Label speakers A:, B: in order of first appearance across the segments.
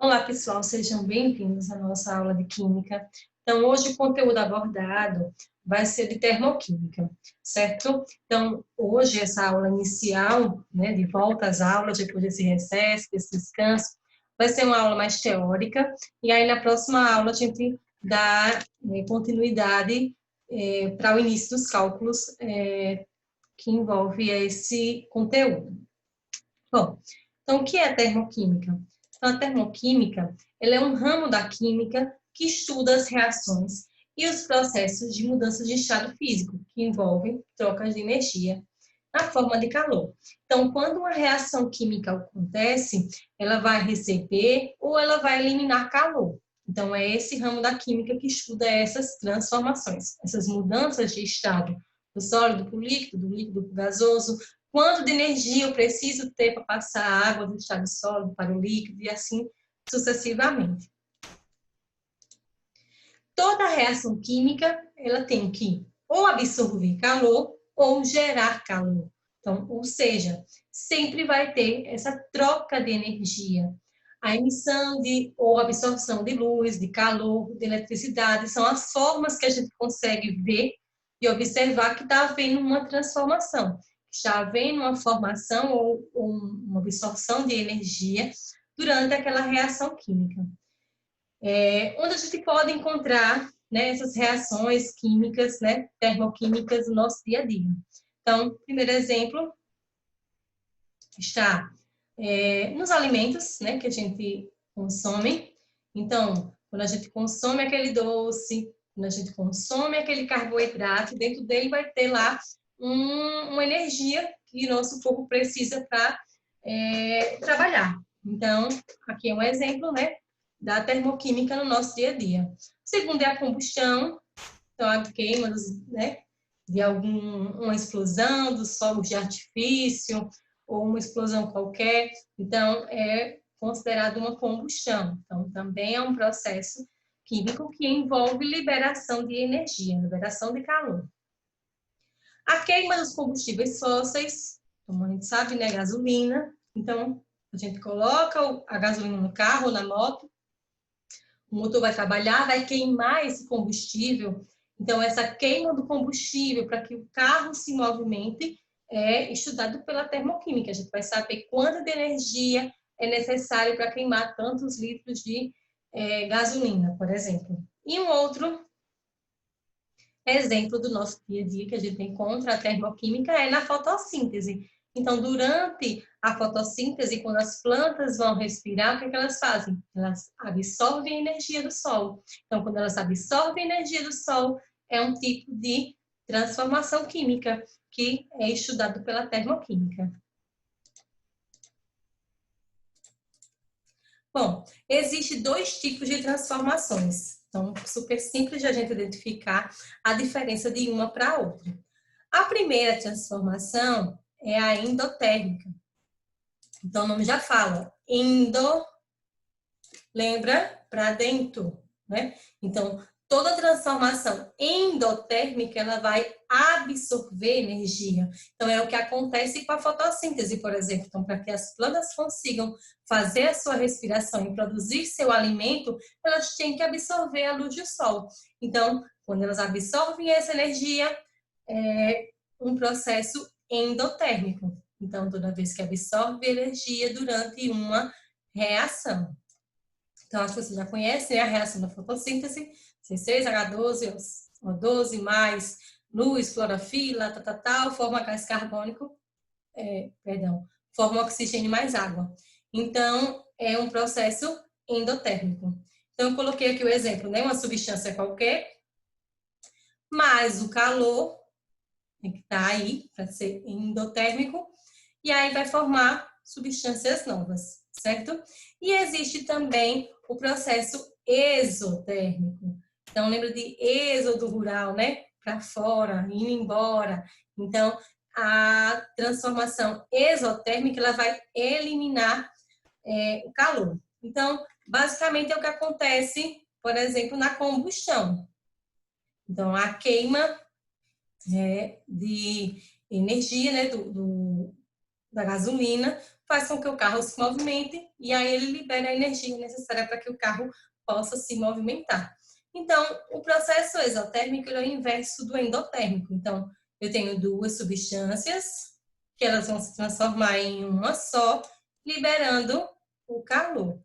A: Olá, pessoal, sejam bem-vindos à nossa aula de Química. Então, hoje o conteúdo abordado vai ser de termoquímica, certo? Então, hoje essa aula inicial, né, de volta às aulas, depois desse recesso, desse descanso, vai ser uma aula mais teórica, e aí na próxima aula a gente dá continuidade para o início dos cálculos que envolve esse conteúdo. Bom, então o que é termoquímica? Então, a termoquímica, ela é um ramo da química que estuda as reações e os processos de mudança de estado físico, que envolvem trocas de energia na forma de calor. Então, quando uma reação química acontece, ela vai receber ou ela vai eliminar calor. Então, é esse ramo da química que estuda essas transformações, essas mudanças de estado do sólido para o líquido, do líquido para o gasoso, quanto de energia eu preciso ter para passar a água do estado sólido para o líquido e assim sucessivamente. Toda reação química, ela tem que ou absorver calor ou gerar calor. Então, ou seja, sempre vai ter essa troca de energia. A emissão ou absorção de luz, de calor, de eletricidade, são as formas que a gente consegue ver e observar que está havendo uma transformação, está havendo uma formação ou uma absorção de energia durante aquela reação química. Onde a gente pode encontrar, né, essas reações químicas, né, termoquímicas no nosso dia a dia. Então, primeiro exemplo está nos alimentos, né, que a gente consome. Então, quando a gente consome aquele doce, quando a gente consome aquele carboidrato, dentro dele vai ter lá uma energia que nosso corpo precisa para trabalhar. Então, aqui é um exemplo, né, da termoquímica no nosso dia a dia. O segundo é a combustão, então a queima né, de uma explosão dos fogos de artifício ou uma explosão qualquer, então é considerado uma combustão. Então também é um processo químico que envolve liberação de energia, liberação de calor. A queima dos combustíveis fósseis, como a gente sabe, né, gasolina. Então a gente coloca a gasolina no carro ou na moto, o motor vai trabalhar, vai queimar esse combustível. Então, essa queima do combustível para que o carro se movimente é estudado pela termoquímica. A gente vai saber quanta de energia é necessário para queimar tantos litros de gasolina, por exemplo. E um outro exemplo do nosso dia a dia que a gente encontra a termoquímica é na fotossíntese. Então, durante a fotossíntese, quando as plantas vão respirar, o que elas fazem? Elas absorvem a energia do sol. Então, quando elas absorvem a energia do sol, é um tipo de transformação química que é estudado pela termoquímica. Bom, existem dois tipos de transformações. Então, super simples de a gente identificar a diferença de uma para a outra. A primeira transformação é a endotérmica. Então, o nome já fala, lembra para dentro, né? Então, toda transformação endotérmica, ela vai absorver energia. Então, é o que acontece com a fotossíntese, por exemplo. Então, para que as plantas consigam fazer a sua respiração e produzir seu alimento, elas têm que absorver a luz do sol. Então, quando elas absorvem essa energia, é um processo endotérmico. Então, toda vez que absorve energia durante uma reação. Então, acho que você já conhece, né? A reação da fotossíntese, C6H12, O12 mais luz, clorofila, tal, forma gás carbônico, forma oxigênio mais água. Então, é um processo endotérmico. Então, eu coloquei aqui o exemplo, né? Uma substância qualquer, mais o calor, tem que estar aí para ser endotérmico, e aí vai formar substâncias novas, certo? E existe também o processo exotérmico. Então, lembra de êxodo rural, né? Para fora, indo embora. Então, a transformação exotérmica, ela vai eliminar o calor. Então, basicamente é o que acontece, por exemplo, na combustão. Então, a queima de energia, né, da gasolina, faz com que o carro se movimente e aí ele libera a energia necessária para que o carro possa se movimentar. Então, o processo exotérmico é o inverso do endotérmico. Então, eu tenho duas substâncias que elas vão se transformar em uma só, liberando o calor.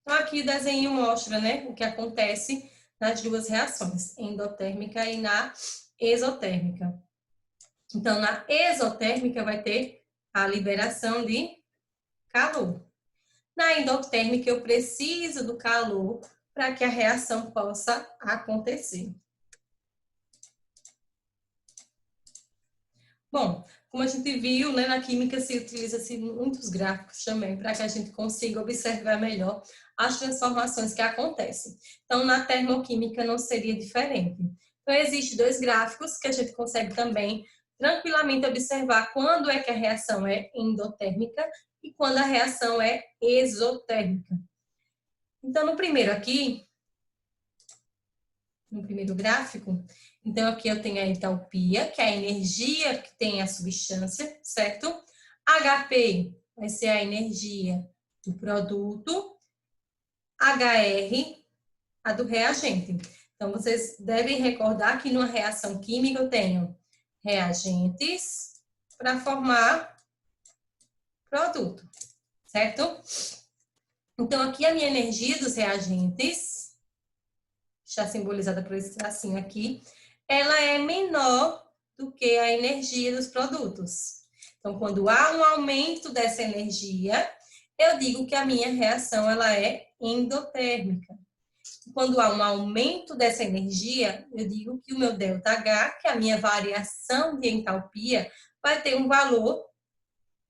A: Então, aqui o desenho mostra, né, o que acontece nas duas reações, endotérmica e na exotérmica. Então, na exotérmica vai ter a liberação de calor. Na endotérmica, eu preciso do calor para que a reação possa acontecer. Bom, como a gente viu, né, na química se utiliza-se muitos gráficos também para que a gente consiga observar melhor as transformações que acontecem. Então, na termoquímica não seria diferente. Então, existem dois gráficos que a gente consegue também tranquilamente observar quando é que a reação é endotérmica e quando a reação é exotérmica. Então, no primeiro aqui, no primeiro gráfico, então aqui eu tenho a entalpia, que é a energia que tem a substância, certo? HP vai ser a energia do produto, HR, a do reagente. Então, vocês devem recordar que numa reação química eu tenho reagentes para formar produto, certo? Então, aqui a minha energia dos reagentes, já simbolizada por esse tracinho aqui, ela é menor do que a energia dos produtos. Então, quando há um aumento dessa energia, eu digo que a minha reação ela é endotérmica. Quando há um aumento dessa energia, eu digo que o meu ΔH, que é a minha variação de entalpia, vai ter um valor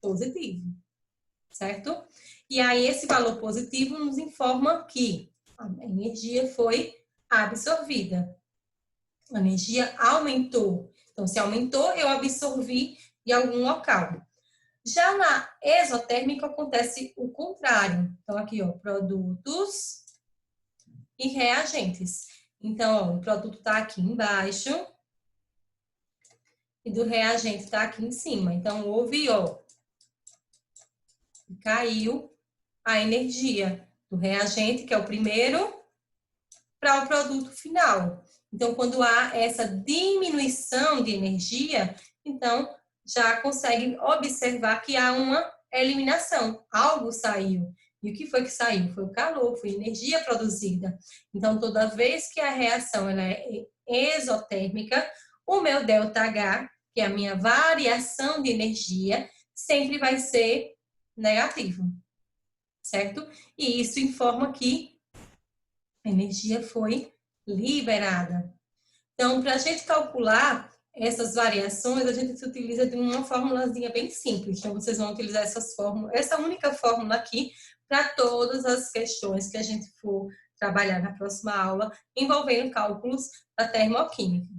A: positivo, certo? E aí, esse valor positivo nos informa que a energia foi absorvida. A energia aumentou. Então, se aumentou, eu absorvi de algum local. Já na exotérmica acontece o contrário. Então, aqui, ó, produtos e reagentes. Então, ó, o produto está aqui embaixo e do reagente está aqui em cima. Então, houve, ó, caiu a energia do reagente, que é o primeiro, para o produto final. Então, quando há essa diminuição de energia, então já consegue observar que há uma eliminação, algo saiu. E o que foi que saiu? Foi o calor, foi energia produzida. Então, toda vez que a reação ela é exotérmica, o meu ΔH, que é a minha variação de energia, sempre vai ser negativo, certo? E isso informa que a energia foi liberada. Então, para a gente calcular essas variações, a gente se utiliza de uma formulazinha bem simples. Então, vocês vão utilizar essa única fórmula aqui para todas as questões que a gente for trabalhar na próxima aula, envolvendo cálculos da termoquímica.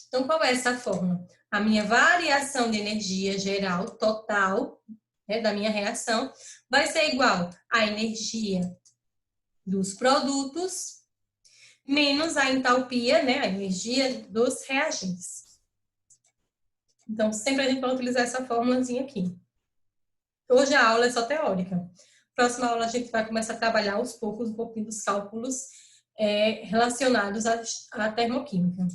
A: Então, qual é essa fórmula? A minha variação de energia geral total, né, da minha reação vai ser igual à energia dos produtos menos a entalpia, né, a energia dos reagentes. Então, sempre a gente vai utilizar essa formulazinha aqui. Hoje a aula é só teórica. Próxima aula a gente vai começar a trabalhar aos poucos um pouquinho dos cálculos relacionados à termoquímica.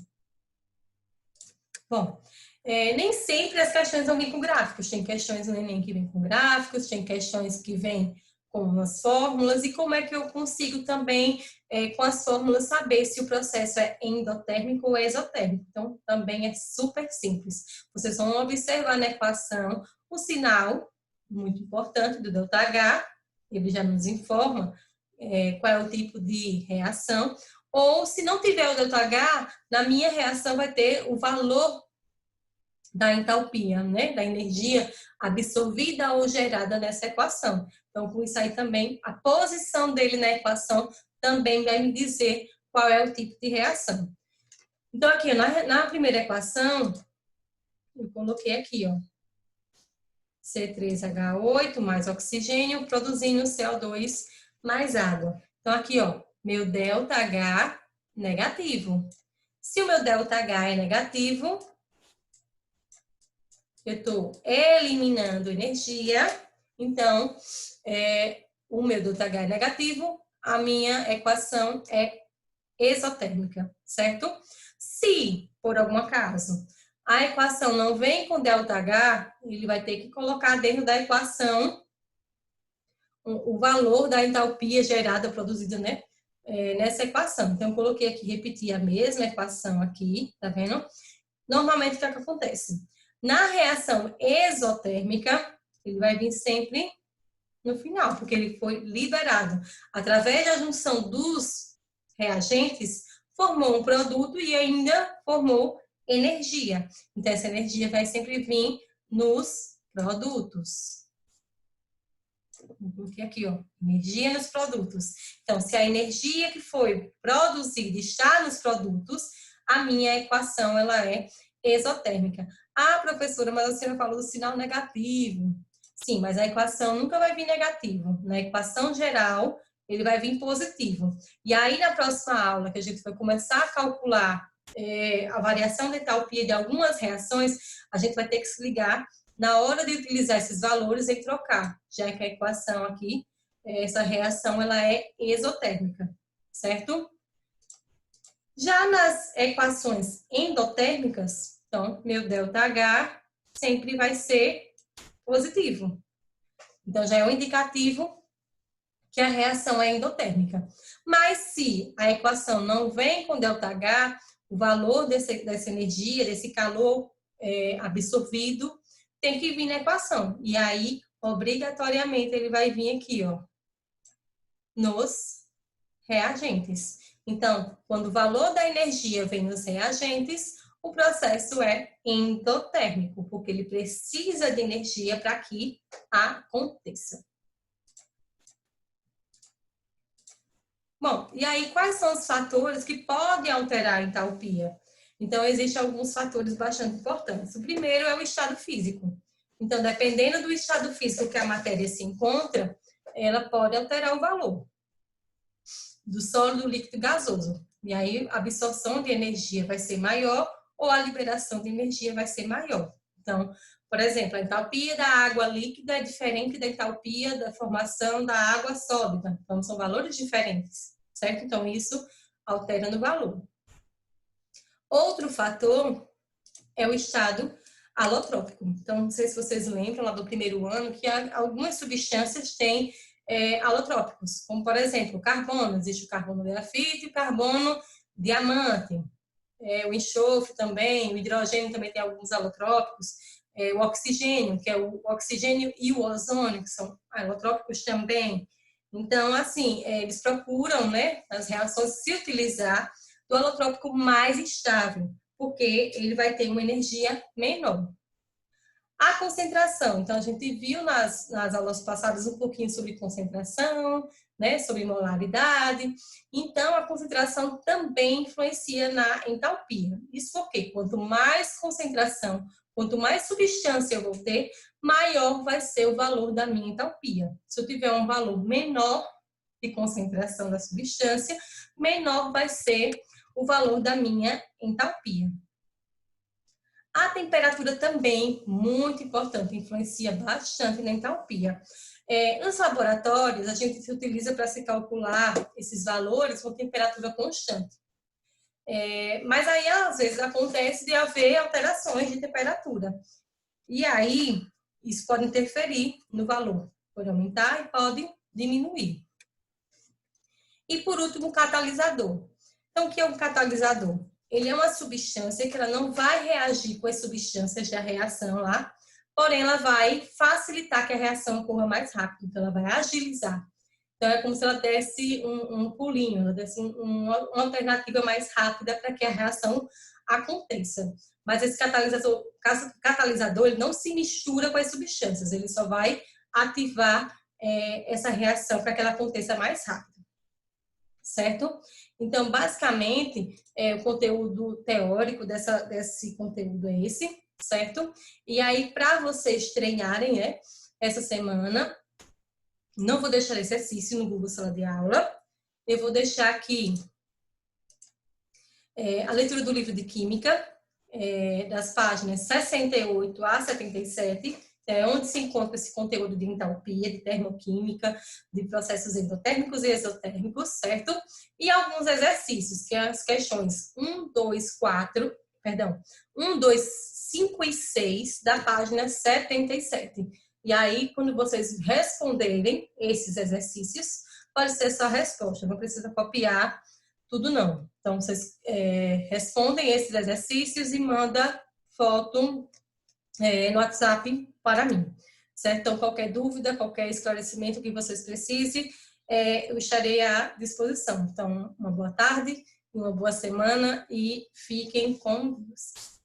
A: Bom, nem sempre as questões vão vir com gráficos. Tem questões no Enem que vêm com gráficos, tem questões que vêm com as fórmulas e como é que eu consigo também, com as fórmulas, saber se o processo é endotérmico ou exotérmico. Então, também é super simples. Vocês vão observar na equação o sinal, muito importante, do ΔH, ele já nos informa qual é o tipo de reação. Ou, se não tiver o ΔH, na minha reação vai ter o valor da entalpia, né? Da energia absorvida ou gerada nessa equação. Então, com isso aí também, a posição dele na equação também vai me dizer qual é o tipo de reação. Então, aqui, na primeira equação, eu coloquei aqui, ó, C3H8 mais oxigênio produzindo CO2 mais água. Então, aqui, ó, meu ΔH negativo. Se o meu ΔH é negativo, eu estou eliminando energia, então, o meu ΔH é negativo, a minha equação é exotérmica, certo? Se, por algum acaso, a equação não vem com ΔH, ele vai ter que colocar dentro da equação o valor da entalpia gerada, produzida, né? Nessa equação. Então, eu coloquei aqui, repetir a mesma equação aqui, tá vendo? Normalmente, o que é que acontece? Na reação exotérmica, ele vai vir sempre no final, porque ele foi liberado. Através da junção dos reagentes, formou um produto e ainda formou energia. Então, essa energia vai sempre vir nos produtos. Vou colocar aqui, ó, energia nos produtos. Então, se a energia que foi produzida está nos produtos, a minha equação, ela é exotérmica. Ah, professora, mas a senhora falou do sinal negativo. Sim, mas a equação nunca vai vir negativo. Na equação geral, ele vai vir positivo. E aí, na próxima aula, que a gente vai começar a calcular a variação de entalpia de algumas reações, a gente vai ter que se ligar na hora de utilizar esses valores e trocar, já que a equação aqui, essa reação, ela é exotérmica, certo? Já nas equações endotérmicas, então, meu ΔH sempre vai ser positivo. Então, já é um indicativo que a reação é endotérmica. Mas se a equação não vem com ΔH, o valor dessa energia, desse calor absorvido, tem que vir na equação. E aí, obrigatoriamente, ele vai vir aqui, ó, nos reagentes. Então, quando o valor da energia vem nos reagentes, o processo é endotérmico, porque ele precisa de energia para que aconteça. Bom, e aí quais são os fatores que podem alterar a entalpia? Então, existem alguns fatores bastante importantes. O primeiro é o estado físico. Então, dependendo do estado físico que a matéria se encontra, ela pode alterar o valor do sólido, líquido e gasoso. E aí, a absorção de energia vai ser maior ou a liberação de energia vai ser maior. Então, por exemplo, a entalpia da água líquida é diferente da entalpia da formação da água sólida. Então, são valores diferentes, certo? Então, isso altera no valor. Outro fator é o estado alotrópico. Então, não sei se vocês lembram lá do primeiro ano que algumas substâncias têm alotrópicos, como, por exemplo, o carbono. Existe o carbono grafite e o carbono diamante. O enxofre também, o hidrogênio também tem alguns alotrópicos. O oxigênio, que é o oxigênio e o ozônio, que são alotrópicos também. Então, assim, eles procuram, né, nas reações, se utilizar do alotrópico mais estável, porque ele vai ter uma energia menor. A concentração, então a gente viu nas aulas passadas um pouquinho sobre concentração, né, sobre molaridade. Então, a concentração também influencia na entalpia. Isso porque quanto mais concentração, quanto mais substância eu vou ter, maior vai ser o valor da minha entalpia. Se eu tiver um valor menor de concentração da substância, menor vai ser o valor da minha entalpia. A temperatura também, muito importante, influencia bastante na entalpia. Nos laboratórios, a gente se utiliza para se calcular esses valores com temperatura constante. Mas aí, às vezes, acontece de haver alterações de temperatura. E aí, isso pode interferir no valor. Pode aumentar e pode diminuir. E, por último, o catalisador. Então, o que é um catalisador? Ele é uma substância que ela não vai reagir com as substâncias da reação lá, porém ela vai facilitar que a reação ocorra mais rápido, então ela vai agilizar. Então é como se ela desse um pulinho, ela desse uma alternativa mais rápida para que a reação aconteça. Mas esse catalisador ele não se mistura com as substâncias, ele só vai ativar essa reação para que ela aconteça mais rápido. Certo? Então, basicamente, o conteúdo teórico desse conteúdo é esse, certo? E aí, para vocês treinarem essa semana, não vou deixar exercício no Google Sala de Aula, eu vou deixar aqui a leitura do livro de Química, das páginas 68 a 77, é onde se encontra esse conteúdo de entalpia, de termoquímica, de processos endotérmicos e exotérmicos, certo? E alguns exercícios, que é as questões 1, 2, 5 e 6 da página 77. E aí, quando vocês responderem esses exercícios, pode ser só a resposta, não precisa copiar tudo não. Então, vocês respondem esses exercícios e manda foto no WhatsApp para mim, certo? Então, qualquer dúvida, qualquer esclarecimento que vocês precisem, eu estarei à disposição. Então, uma boa tarde, uma boa semana e fiquem com Deus.